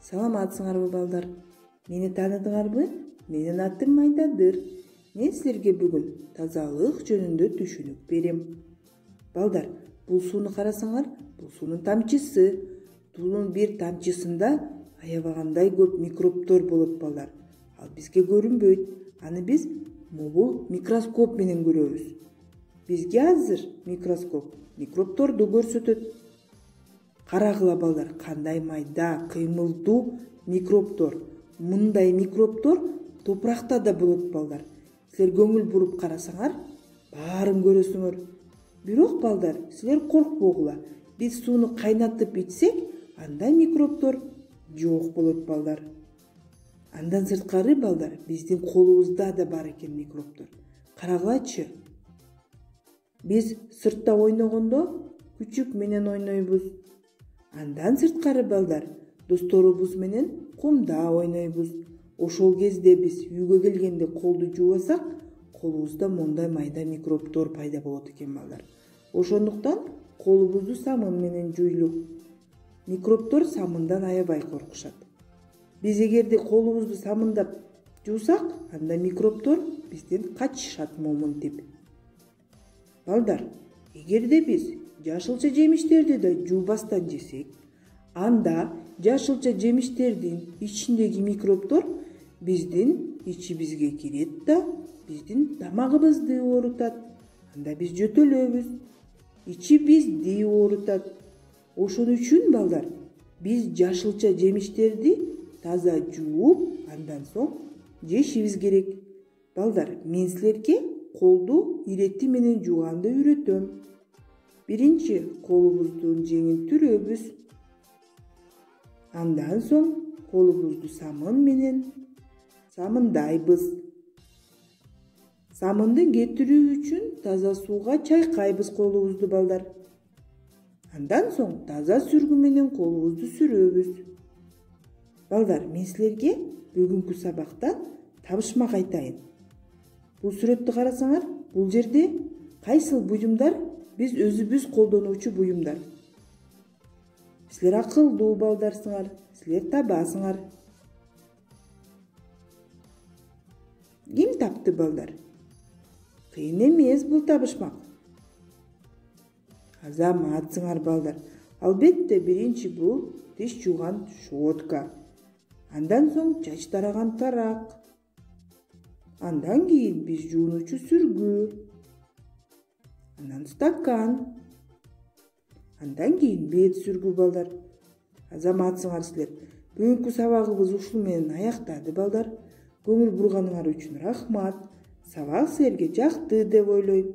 Саламатсыңарбы балдар? Мени тааныдыңарбы? Менин атым Майдадыр. Мен силерге бүгүн тазалык жөнүндө түшүнүк берем. Балдар, бул сууну карасаңар, бул суунун тамчысы. Бунун бир тамчысында аябагандай көп микробтор болот балдар. Ал бизге көрүнбөйт. Аны биз мобул микроскоп менен көрөбүз. Бизге азыр микроскоп микробторду көрсөтөт. Карагыла балдар, кандай майда, кыймылдуу микробтор. Мындай микробтор топуракта да болот балдар. Силер көңүл буруп карасаңар, баарын көрөсүңөр. Бирок балдар, силер коркпогула. Биз сууну кайнатып ичсек, анда микробтор жок болот балдар. Андан сырткары балдар, биздин колубузда да бар экен микробтор. Карагылачы. Биз сыртта ойногондо күчүк менен ойнойбуз. Андан сырткары балдар, досторубуз менен кумда ойнойбуз. Ошол кезде биз үйгө келгенде колду жуубасак, колубузда мондай майда микробтор пайда болот экен балдар. Ошондуктан колубузду самын менен жуйлу. Микробтор самындан аябай коркушат. Биз эгерде колубузду самындап жуусак, анда микробтор бизден качышат момунтип. Балдар, эгерде биз жашылча жемиштерди да жуубастан жесек, анда жашылча жемиштердин ичиндеги микробтор биздин ичибизге кирет да биздин тамагыбызды оорутат. Анда биз жөтөлөбүз, ичибизди оорутат. Ошон үчүн балдар, биз жашылча жемиштерди таза жууп, андан соң жешибиз керек. Балдар, мен силерге колду ирети менен жууганды үйрөтөм. Биринчи колубуздун жеңин түрөбүз. Андан соң колубузду самын менен самындайбыз. Самынды кетирүү үчүн таза сууга чайкайбыз колубузду балдар. Андан соң таза сүргү менен колубузду сүрөбүз. Балдар, мен силерге бүгүнкү сабактан табышмак айтайын. Бул сүрөттү карасаңар, бул жерде кайсыл буюмдар биз өзүбүз колдонуучу буюмдар. Силер акылдуу балдарсыңар, силер табасыңар. Ким тапты балдар? Кыйын эмес бул табышмак. Азаматсыңар балдар. Албетте биринчи бул тиш жууган щетка. Андан соң чач тараган тарак. Андан кийин биз жуунучу сүргү. Андан стакан. Андан кийин бет сүргү балдар. Азаматсыңар силер. Бүгүнкү сабагыбыз ушул менен аяктады балдар. Көңүл бурганыңар үчүн рахмат. Сабак силерге жакты деп ойлойм.